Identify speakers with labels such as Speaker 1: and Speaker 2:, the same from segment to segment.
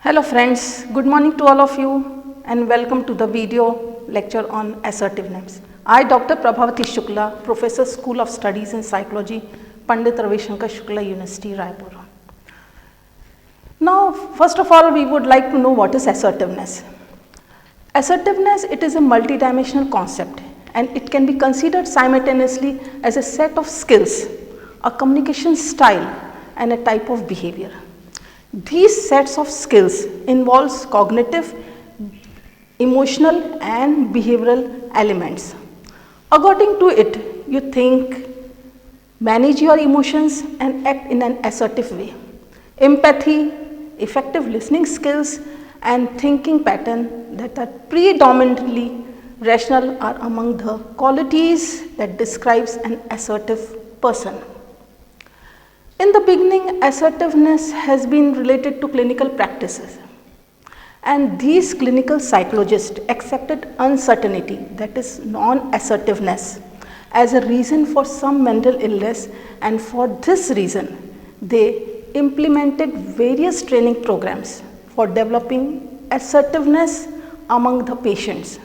Speaker 1: Hello friends, good morning to all of you and welcome to the video lecture on assertiveness. I Dr. Prabhavati Shukla, Professor School of Studies in Psychology, Pandit Ravi Shankar Shukla University, Raipur. Now first of all we would like to know what is assertiveness. Assertiveness, it is a multidimensional concept and it can be considered simultaneously as a set of skills, a communication style and a type of behavior. These sets of skills involves cognitive, emotional and behavioral elements. According to it, you think, manage your emotions and act in an assertive way. Empathy, effective listening skills and thinking pattern that are predominantly rational are among the qualities that describes an assertive person. In the beginning, assertiveness has been related to clinical practices, and these clinical psychologists accepted uncertainty, that is non-assertiveness, as a reason for some mental illness, and for this reason they implemented various training programs for developing assertiveness among the patients.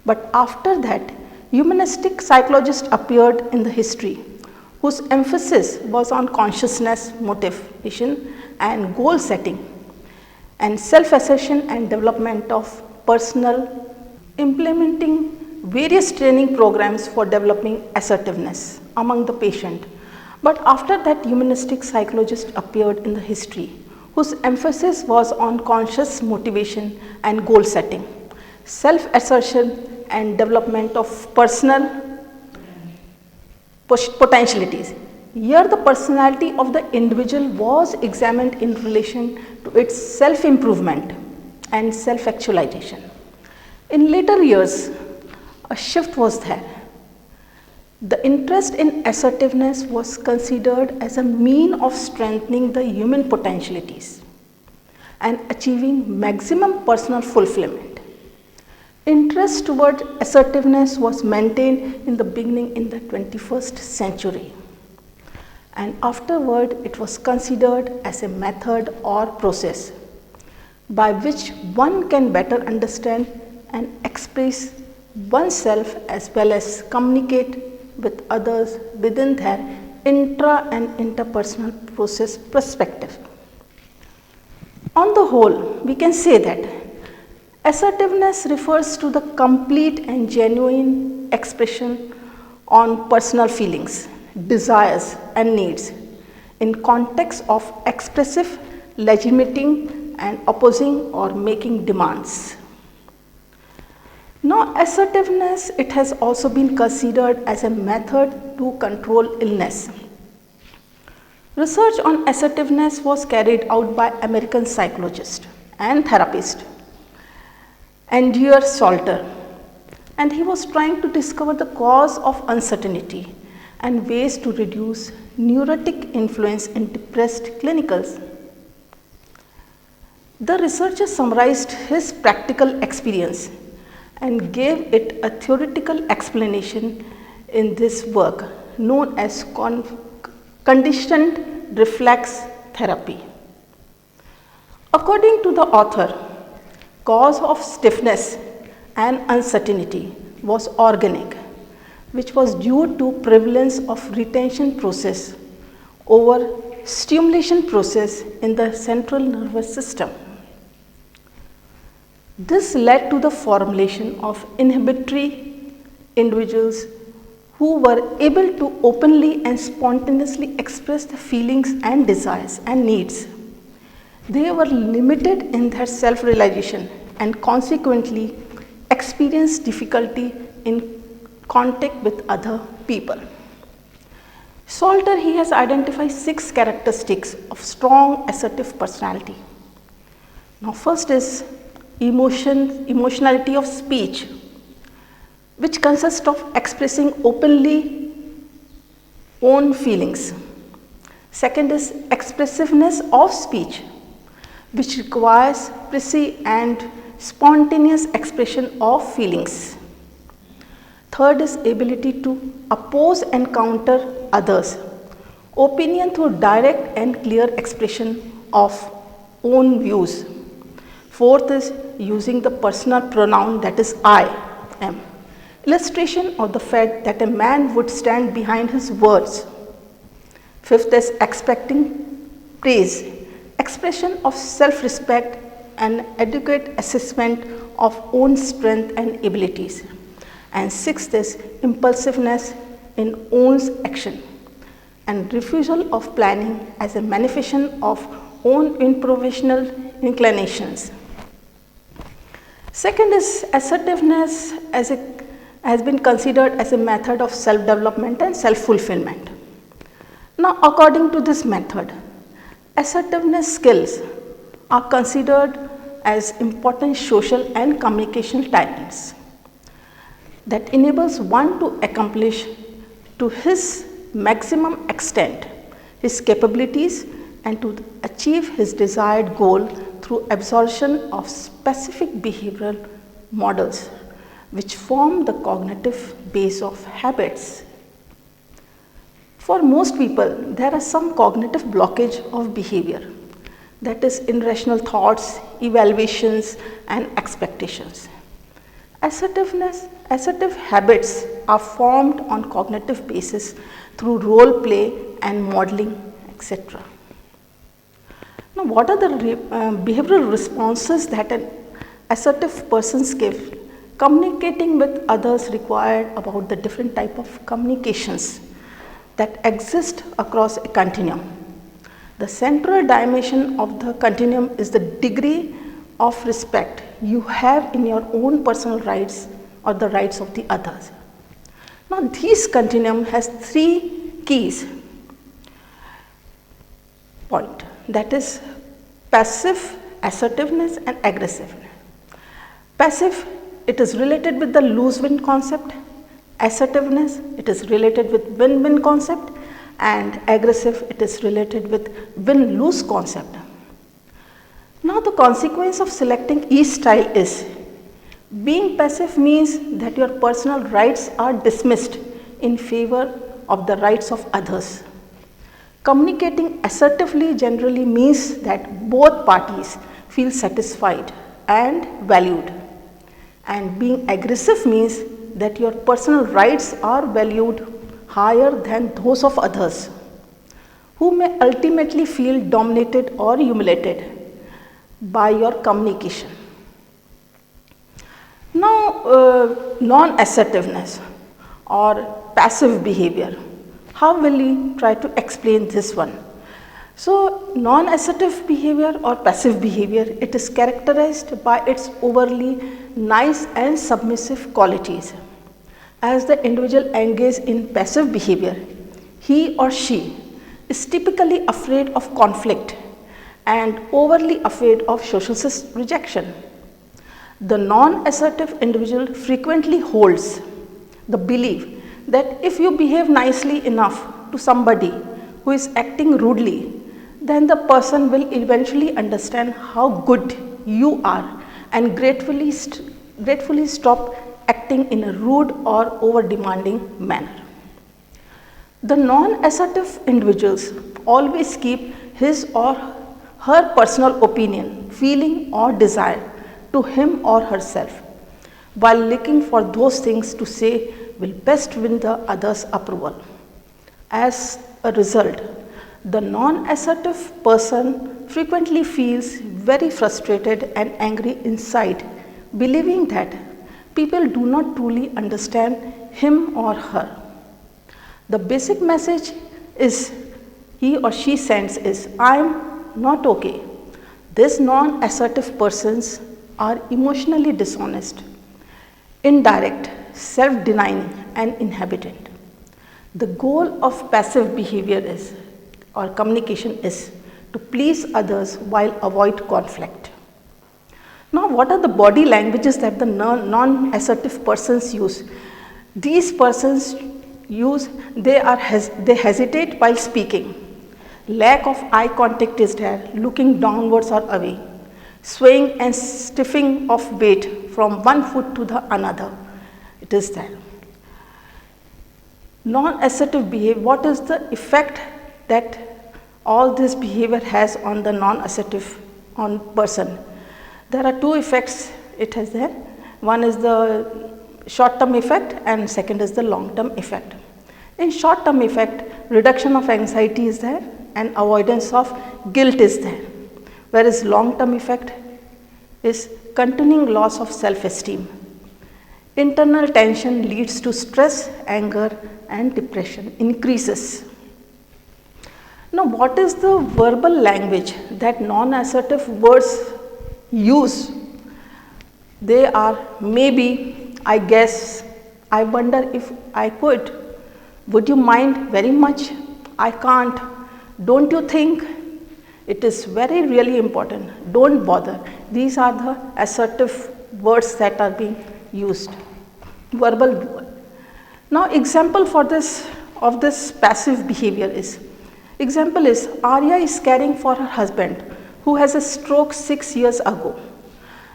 Speaker 1: But after that, humanistic psychologists appeared in the history, whose emphasis was on consciousness, motivation and goal setting and self-assertion and development of personal, implementing various training programs for developing assertiveness among the patient. But after that, humanistic psychologists appeared in the history, whose emphasis was on conscious motivation and goal setting, self-assertion and development of personal potentialities. Here the personality of the individual was examined in relation to its self-improvement and self-actualization. In later years, a shift was there. The interest in assertiveness was considered as a mean of strengthening the human potentialities and achieving maximum personal fulfillment. Interest toward assertiveness was maintained in the beginning in the 21st century, and afterward it was considered as a method or process by which one can better understand and express oneself as well as communicate with others within their intra and interpersonal process perspective. On the whole, we can say that assertiveness refers to the complete and genuine expression on personal feelings, desires and needs in context of expressive, legitimating and opposing or making demands. Now, assertiveness, it has also been considered as a method to control illness. Research on assertiveness was carried out by American psychologist and therapist Andrew Salter, and he was trying to discover the cause of uncertainty and ways to reduce neurotic influence in depressed clinicals. The researcher summarized his practical experience and gave it a theoretical explanation in this work known as conditioned reflex therapy. According to the author, cause of stiffness and uncertainty was organic, which was due to prevalence of retention process over stimulation process in the central nervous system. This led to the formulation of inhibitory individuals who were able to openly and spontaneously express the feelings and desires and needs. They were limited in their self-realization and consequently experienced difficulty in contact with other people. Salter, he has identified 6 characteristics of strong assertive personality. Now first is emotionality of speech, which consists of expressing openly own feelings. Second is expressiveness of speech, which requires precise and spontaneous expression of feelings. Third is ability to oppose and counter others, opinion through direct and clear expression of own views. Fourth is using the personal pronoun, that is I am. Illustration of the fact that a man would stand behind his words. Fifth is expecting praise, expression of self-respect and adequate assessment of own strength and abilities. And sixth is impulsiveness in one's action and refusal of planning as a manifestation of own improvisational inclinations. Second is assertiveness has been considered as a method of self-development and self-fulfillment. Now, according to this method, assertiveness skills are considered as important social and communication talents that enables one to accomplish to his maximum extent his capabilities and to achieve his desired goal through absorption of specific behavioral models which form the cognitive base of habits. For most people, there are some cognitive blockage of behavior, that is irrational thoughts, evaluations and expectations. Assertive habits are formed on cognitive basis through role play and modeling, etc. Now, what are the behavioral responses that an assertive person gives? Communicating with others required about the different type of communications that exist across a continuum. The central dimension of the continuum is the degree of respect you have in your own personal rights or the rights of the others. Now, this continuum has three keys point, that is passive, assertiveness and aggressiveness. Passive, it is related with the lose-win concept. Assertiveness, it is related with win-win concept, and aggressive, it is related with win-lose concept. Now, the consequence of selecting each style is being passive means that your personal rights are dismissed in favor of the rights of others. Communicating assertively generally means that both parties feel satisfied and valued. And being aggressive means that your personal rights are valued higher than those of others, who may ultimately feel dominated or humiliated by your communication. Now, non-assertiveness or passive behavior. How will we try to explain this one? So, non-assertive behavior or passive behavior, it is characterized by its overly nice and submissive qualities. As the individual engages in passive behavior, he or she is typically afraid of conflict and overly afraid of social rejection. The non-assertive individual frequently holds the belief that if you behave nicely enough to somebody who is acting rudely, then the person will eventually understand how good you are and gratefully stop acting in a rude or over-demanding manner. The non-assertive individuals always keep his or her personal opinion, feeling or desire to him or herself, while looking for those things to say will best win the other's approval. As a result, the non-assertive person frequently feels very frustrated and angry inside, believing that people do not truly understand him or her. The basic message is he or she sends is, I am not okay. These non-assertive persons are emotionally dishonest, indirect, self-denying and inhibitant. The goal of passive behavior is, or communication is, to please others while avoid conflict. Now, what are the body languages that the non-assertive persons use? These persons they hesitate while speaking. Lack of eye contact is there, looking downwards or away. Swaying and stiffing of weight from one foot to the another, it is there. Non-assertive behavior, what is the effect that all this behavior has on the non-assertive person? There are two effects it has there. One is the short term effect and second is the long term effect. In short term effect, reduction of anxiety is there and avoidance of guilt is there, whereas long term effect is continuing loss of self esteem. Internal tension leads to stress, anger and depression increases. Now, what is the verbal language that non-assertive words use? They are maybe, I guess, I wonder if I could, would you mind very much, I can't, don't you think, it is very really important, don't bother. These are the assertive words that are being used, verbal word. Now, example for this of this passive behavior is, example is Arya is caring for her husband who has a stroke 6 years ago.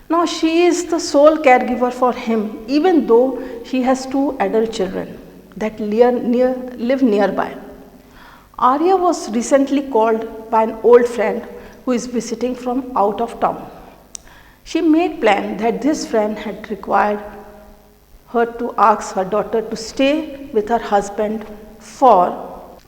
Speaker 1: Now, she is the sole caregiver for him even though she has 2 adult children that live nearby. Arya was recently called by an old friend who is visiting from out of town. She made plan that this friend had required her to ask her daughter to stay with her husband for.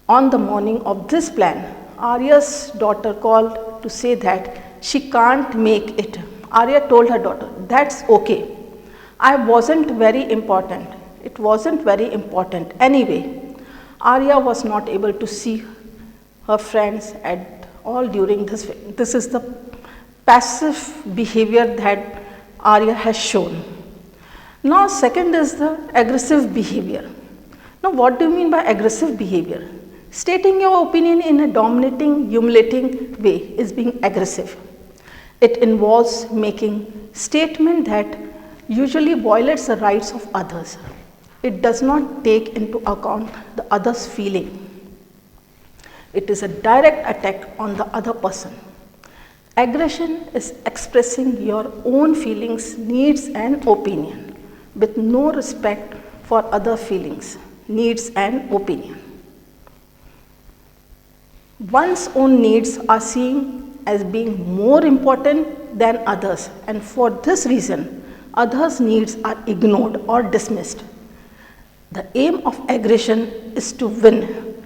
Speaker 1: On the morning of this plan, Arya's daughter called to say that she can't make it. Arya told her daughter, that's okay. I wasn't very important. It wasn't very important anyway. Arya was not able to see her friends at all during this. This is the passive behavior that Arya has shown. Now, second is the aggressive behavior. Now, what do you mean by aggressive behavior? Stating your opinion in a dominating, humiliating way is being aggressive. It involves making statement that usually violates the rights of others. It does not take into account the other's feeling. It is a direct attack on the other person. Aggression is expressing your own feelings, needs and opinion with no respect for other feelings, needs and opinion. One's own needs are seen as being more important than others, and for this reason, others' needs are ignored or dismissed. The aim of aggression is to win,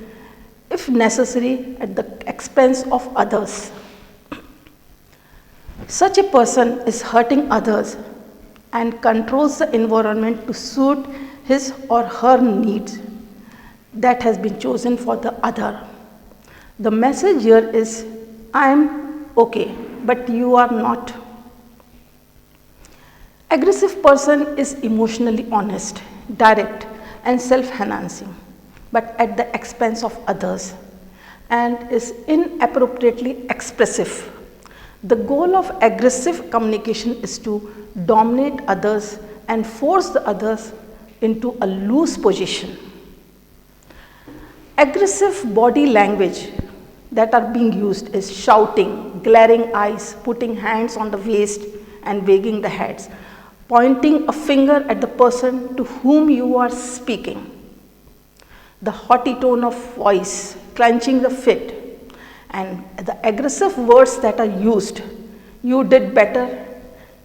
Speaker 1: if necessary, at the expense of others. Such a person is hurting others and controls the environment to suit his or her needs that has been chosen for the other. The message here is, I am okay, but you are not. Aggressive person is emotionally honest, direct and self-enhancing, but at the expense of others, and is inappropriately expressive. The goal of aggressive communication is to dominate others and force the others into a loose position. Aggressive body language that are being used is shouting, glaring eyes, putting hands on the waist and wagging the heads, pointing a finger at the person to whom you are speaking, the haughty tone of voice, clenching the fist, and the aggressive words that are used. You did better.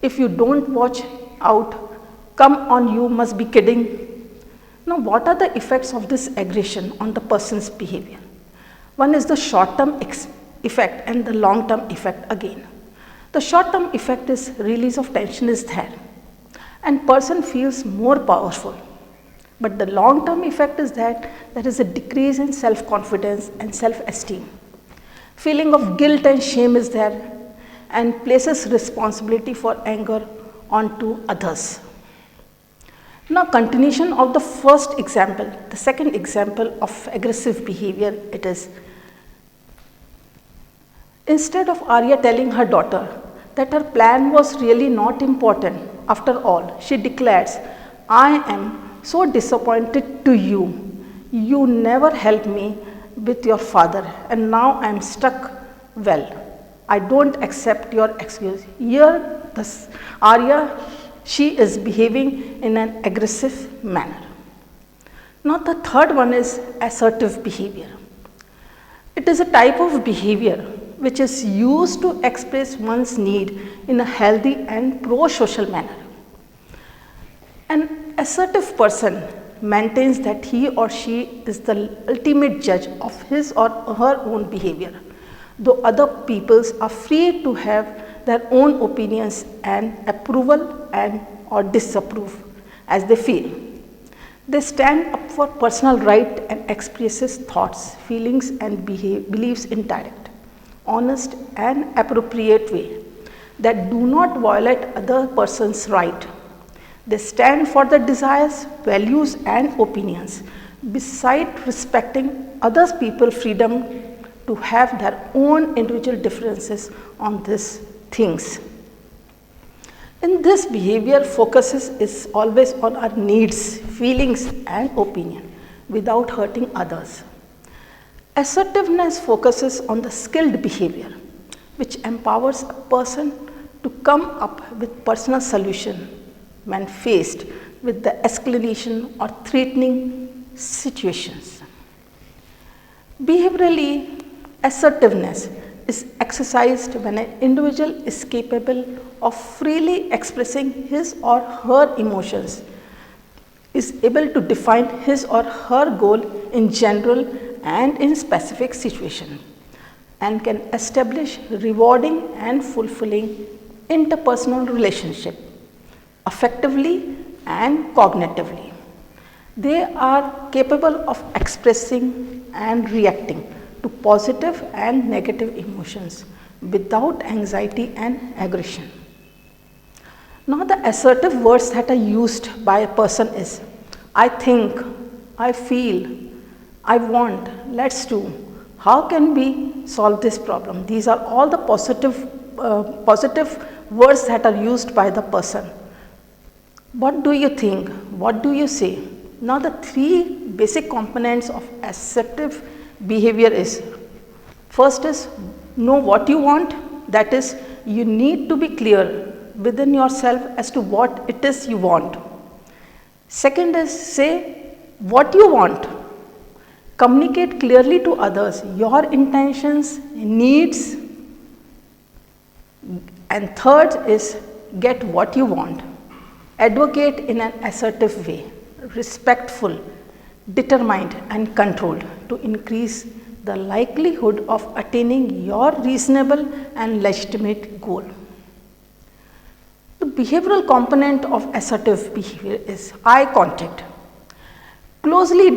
Speaker 1: If you don't watch out, come on, you must be kidding. Now, what are the effects of this aggression on the person's behavior? One is the short-term effect and the long-term effect again. The short-term effect is release of tension is there and person feels more powerful. But the long-term effect is that there is a decrease in self-confidence and self-esteem. Feeling of guilt and shame is there and places responsibility for anger onto others. Now, continuation of the first example, the second example of aggressive behavior, it is, instead of Arya telling her daughter that her plan was really not important after all, she declares, I am so disappointed to you. You never helped me with your father and now I am stuck. Well, I don't accept your excuse. Here, Arya, she is behaving in an aggressive manner. Now, the third one is assertive behavior. It is a type of behavior which is used to express one's need in a healthy and pro-social manner. An assertive person maintains that he or she is the ultimate judge of his or her own behavior, though other peoples are free to have their own opinions and approval and or disapprove as they feel. They stand up for personal right and expresses thoughts, feelings and beliefs in direct, honest and appropriate way that do not violate other person's right. They stand for the desires, values and opinions, beside respecting other people's freedom to have their own individual differences on these things. In this, behavior focuses is always on our needs, feelings and opinion without hurting others. Assertiveness focuses on the skilled behavior, which empowers a person to come up with personal solution when faced with the escalation or threatening situations. Behaviorally, assertiveness is exercised when an individual is capable of freely expressing his or her emotions, is able to define his or her goal in general and in specific situations, and can establish rewarding and fulfilling interpersonal relationship affectively and cognitively. They are capable of expressing and reacting to positive and negative emotions without anxiety and aggression. Now, the assertive words that are used by a person is I think, I feel, I want, let's do, how can we solve this problem? These are all the positive words that are used by the person. What do you think? What do you say? Now, the three basic components of assertive behavior is, first is know what you want, that is you need to be clear within yourself as to what it is you want. Second is say what you want, communicate clearly to others your intentions, needs, and third is get what you want. Advocate in an assertive way, respectful, determined and controlled to increase the likelihood of attaining your reasonable and legitimate goal. The behavioral component of assertive behavior is eye contact. Looking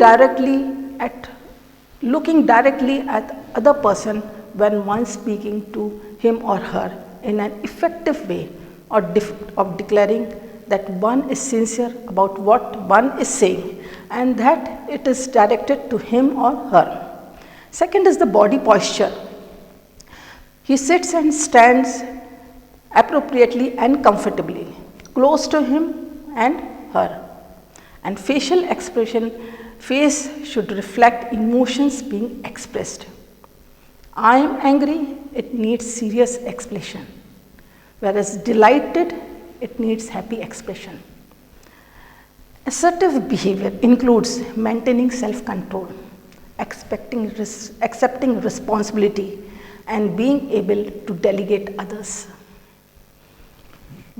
Speaker 1: directly at other person when one speaking to him or her in an effective way of declaring that one is sincere about what one is saying and that it is directed to him or her. Second is the body posture. He sits and stands appropriately and comfortably close to him and her. And facial expression, face should reflect emotions being expressed. I am angry, it needs serious expression, whereas delighted, it needs happy expression. Assertive behavior includes maintaining self-control, accepting responsibility, and being able to delegate others.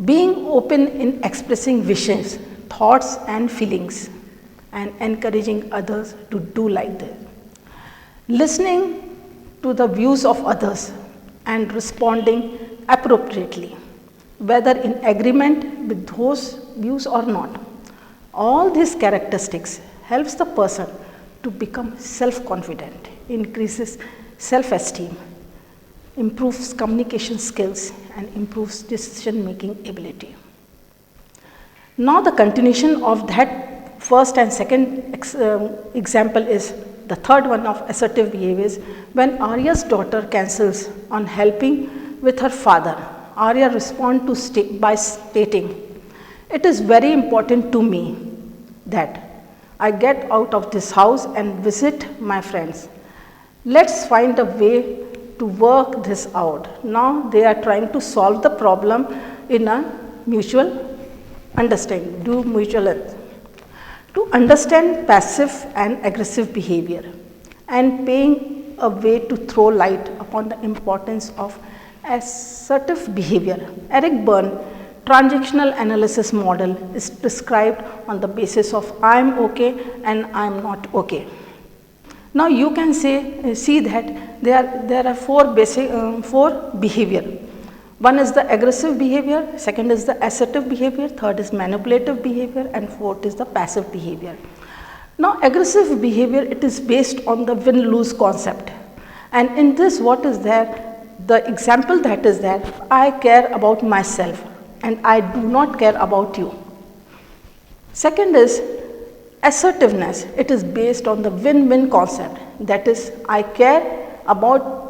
Speaker 1: Being open in expressing wishes, thoughts, and feelings, and encouraging others to do like that. Listening to the views of others and responding appropriately, whether in agreement with those views or not. All these characteristics helps the person to become self-confident, increases self-esteem, improves communication skills, and improves decision-making ability. Now, the continuation of that first and second example is the third one of assertive behaviors. When Arya's daughter cancels on helping with her father, Arya responds by stating, "It is very important to me that I get out of this house and visit my friends. Let's find a way to work this out." Now they are trying to solve the problem in a mutual understanding, to understand passive and aggressive behavior and paying a way to throw light upon on the importance of assertive behavior. Eric Berne transactional analysis model is described on the basis of I am okay and I am not okay. Now you can see that there are four behavior. One is the aggressive behavior, second is the assertive behavior, third is manipulative behavior, and fourth is the passive behavior. Now aggressive behavior, it is based on the win-lose concept, and in this what is there, the example that is there, I care about myself and I do not care about you. Second is assertiveness, it is based on the win-win concept, that is I care about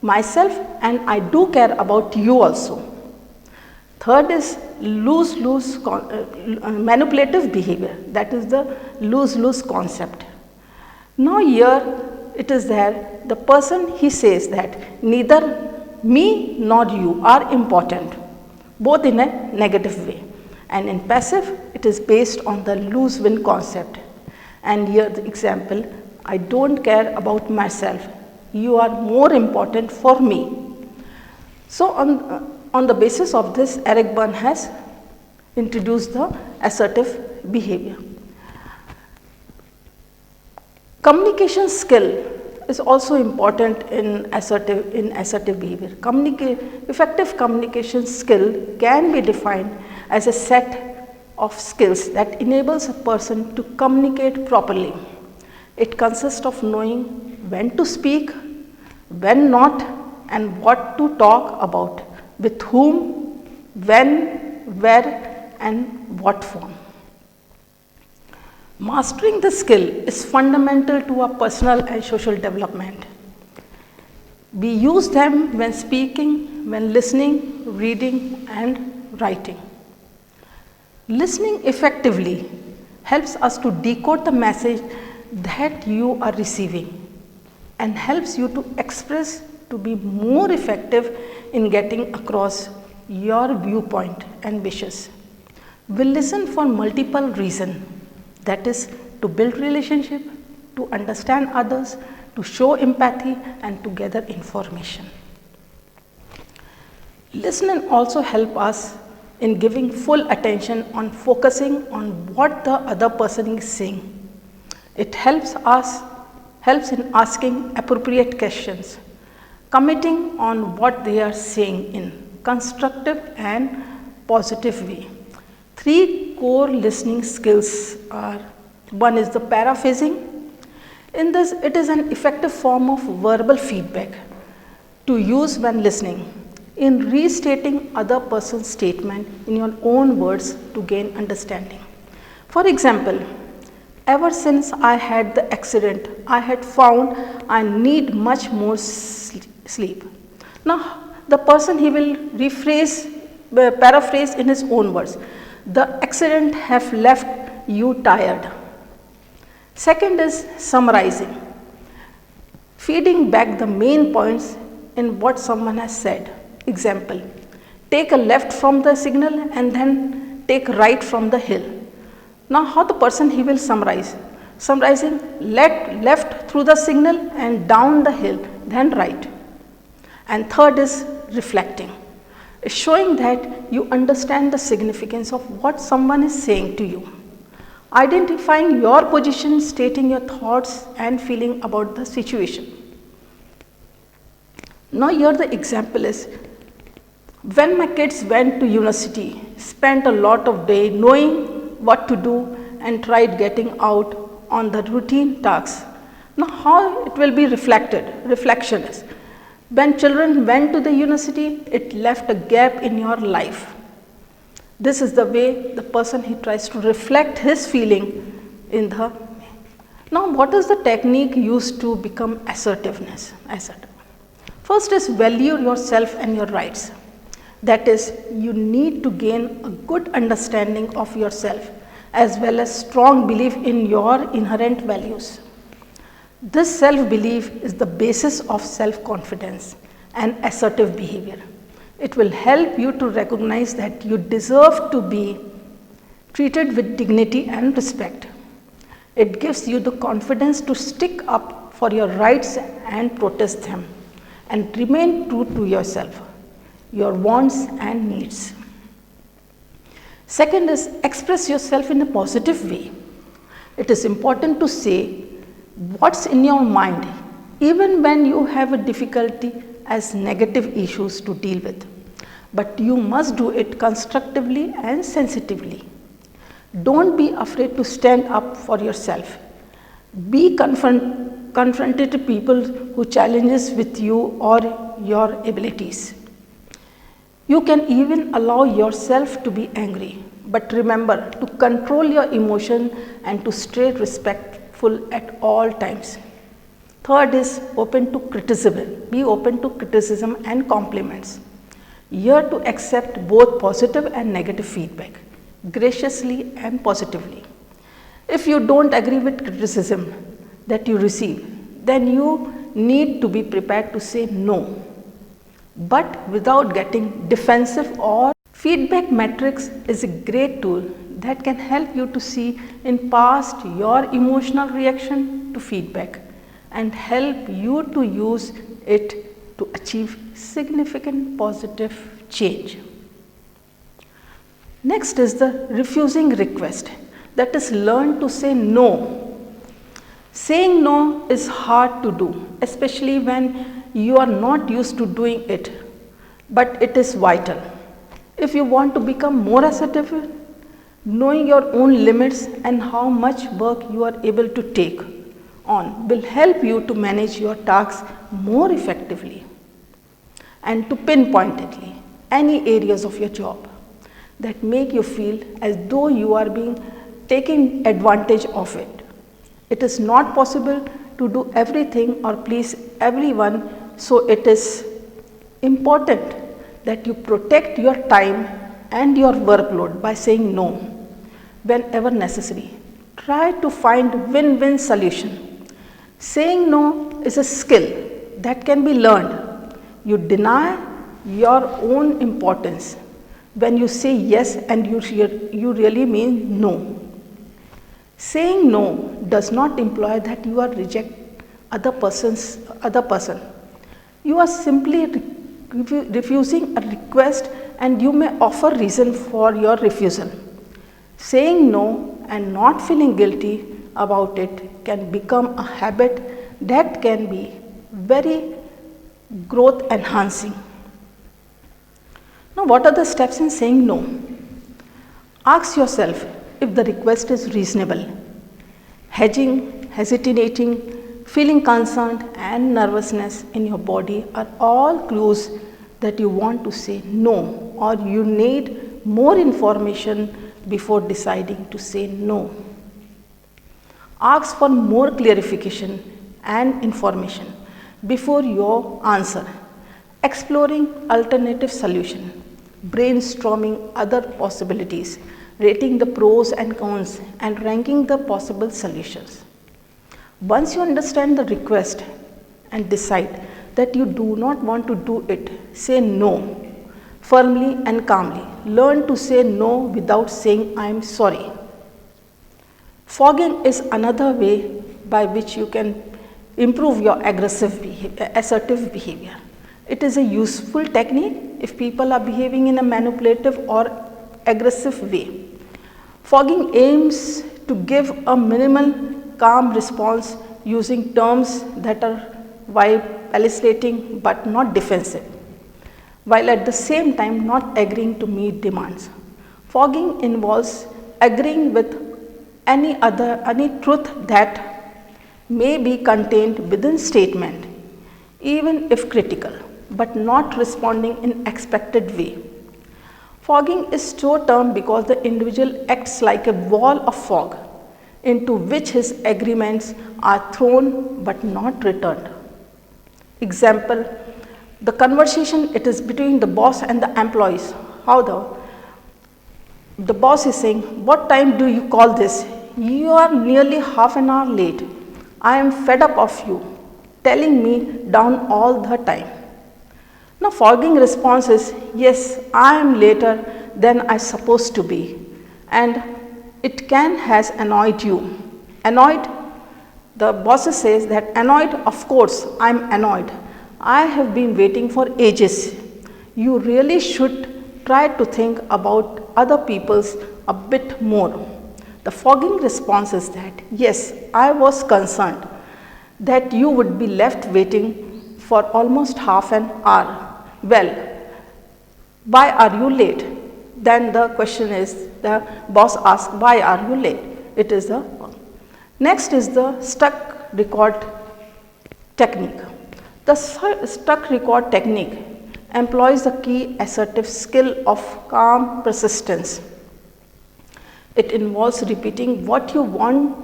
Speaker 1: myself and I do care about you also. Third is lose-lose manipulative behavior, that is the lose-lose concept. Now here it is there, the person he says that neither me nor you are important, both in a negative way. And in passive, it is based on the lose-win concept. And here the example, I don't care about myself, you are more important for me. So on the basis of this, Eric Berne has introduced the assertive behavior. Communication skill is also important in assertive behavior. Effective communication skill can be defined as a set of skills that enables a person to communicate properly. It consists of knowing when to speak, when not, and what to talk about, with whom, when, where, and what form. Mastering the skill is fundamental to our personal and social development. We use them when speaking, when listening, reading, and writing. Listening effectively helps us to decode the message that you are receiving and helps you to express to be more effective in getting across your viewpoint and wishes. We listen for multiple reasons, that is to build relationship, to understand others, to show empathy, and to gather information. Listening also helps us in giving full attention on focusing on what the other person is saying. It helps in asking appropriate questions, committing on what they are saying in constructive and positive way. Three core listening skills are: one is the paraphrasing. In this, it is an effective form of verbal feedback to use when listening, in restating other person's statement in your own words to gain understanding. For example, ever since I had the accident, I had found I need much more sleep. Now, the person, he will paraphrase in his own words. The accident have left you tired. Second is summarizing, feeding back the main points in what someone has said. Example, take a left from the signal and then take right from the hill. Now how the person, he will summarize? Summarizing, left through the signal and down the hill, then right. And third is reflecting, showing that you understand the significance of what someone is saying to you. Identifying your position, stating your thoughts and feeling about the situation. Now here the example is, when my kids went to university, spent a lot of day knowing what to do and tried getting out on the routine tasks. Now how it will be reflected? Reflection is, when children went to the university, it left a gap in your life. This is the way the person, he tries to reflect his feeling in the. Now what is the technique used to become assertiveness? First is value yourself and your rights. That is, you need to gain a good understanding of yourself as well as strong belief in your inherent values. This self-belief is the basis of self-confidence and assertive behavior. It will help you to recognize that you deserve to be treated with dignity and respect. It gives you the confidence to stick up for your rights and protest them. and remain true to yourself, your wants and needs. Second is express yourself in a positive way. It is important to say what's in your mind even when you have a difficulty as negative issues to deal with. But you must do it constructively and sensitively. Don't be afraid to stand up for yourself. Be confronted to people who challenges with you or your abilities. You can even allow yourself to be angry, but remember to control your emotion and to stay respectful at all times. Third is open to criticism. Be open to criticism and compliments. Here to accept both positive and negative feedback, graciously and positively. If you don't agree with criticism that you receive, then you need to be prepared to say no, but without getting defensive. Or feedback matrix is a great tool that can help you to see in past your emotional reaction to feedback and help you to use it to achieve significant positive change. Next is the refusing request, that is learn to say no. Saying no is hard to do, especially when you are not used to doing it, but it is vital. If you want to become more assertive, knowing your own limits and how much work you are able to take on will help you to manage your tasks more effectively and to pinpointedly any areas of your job that make you feel as though you are being taken advantage of it. It is not possible to do everything or please everyone, so it is important that you protect your time and your workload by saying no whenever necessary. Try to find win-win solution. Saying no is a skill that can be learned. You deny your own importance when you say yes and you really mean no. Saying no does not imply that you are reject other person. You are simply refusing a request and you may offer reason for your refusal. Saying no and not feeling guilty about it can become a habit that can be very growth enhancing. Now, what are the steps in saying no? Ask yourself if the request is reasonable. Hedging, hesitating, feeling concerned and nervousness in your body are all clues that you want to say no or you need more information before deciding to say no. Ask for more clarification and information before your answer. Exploring alternative solution, brainstorming other possibilities, rating the pros and cons and ranking the possible solutions. Once you understand the request and decide that you do not want to do it, say no firmly and calmly. Learn to say no without saying I am sorry. Fogging is another way by which you can improve your assertive behavior. It is a useful technique if people are behaving in a manipulative or aggressive way. Fogging aims to give a minimal calm response using terms that are while eliciting but not defensive, while at the same time not agreeing to meet demands. Fogging involves agreeing with any truth that may be contained within statement, even if critical, but not responding in expected way. Fogging is so termed because the individual acts like a wall of fog into which his agreements are thrown but not returned. Example, the conversation it is between the boss and the employees. How the boss is saying, what time do you call this? You are nearly half an hour late. I am fed up of you telling me down all the time. Now fogging response is, yes, I am later than I supposed to be, and it can has annoyed you. Annoyed, the boss says that annoyed, of course I am annoyed, I have been waiting for ages. You really should try to think about other people's a bit more. The fogging response is that, yes, I was concerned that you would be left waiting for almost half an hour. Well, why are you late? Then the question is, the boss asks, why are you late? It is the next is the stuck record technique. The stuck record technique employs the key assertive skill of calm persistence. It involves repeating what you want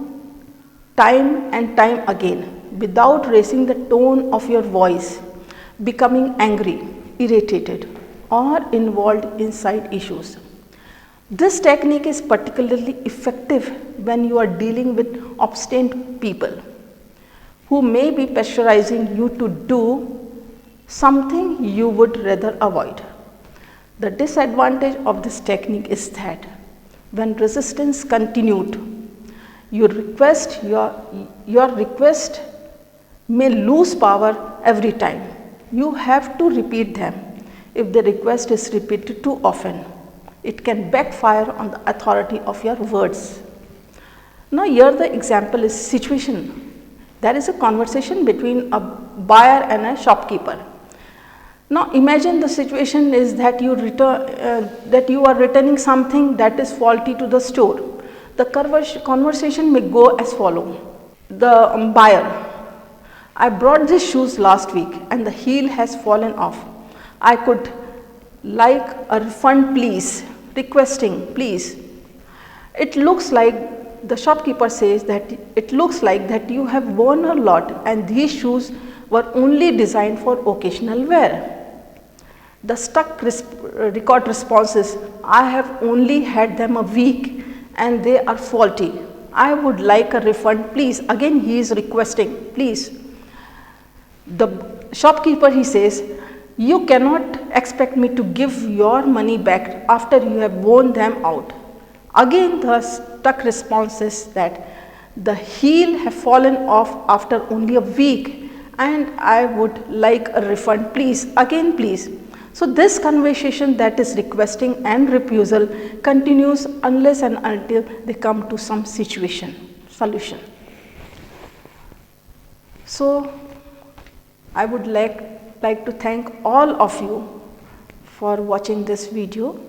Speaker 1: time and time again without raising the tone of your voice, becoming angry, irritated, or involved in side issues. This technique is particularly effective when you are dealing with obstinate people who may be pressurizing you to do something you would rather avoid. The disadvantage of this technique is that when resistance continued, your request may lose power every time. You have to repeat them. If the request is repeated too often, it can backfire on the authority of your words. Now here the example is situation. There is a conversation between a buyer and a shopkeeper. Now imagine the situation is that you are returning something that is faulty to the store. The conversation may go as follows. The buyer, I brought these shoes last week and the heel has fallen off. I could like a refund please, requesting please. It looks like, the shopkeeper says that it looks like that you have worn a lot and these shoes were only designed for occasional wear. The stuck record response is, I have only had them a week and they are faulty. I would like a refund please. Again he is requesting please. The shopkeeper, he says, you cannot expect me to give your money back after you have worn them out. Again the stuck response is that the heel have fallen off after only a week and I would like a refund please. Again please. So this conversation that is requesting and refusal continues unless and until they come to some solution. So I would like to thank all of you for watching this video.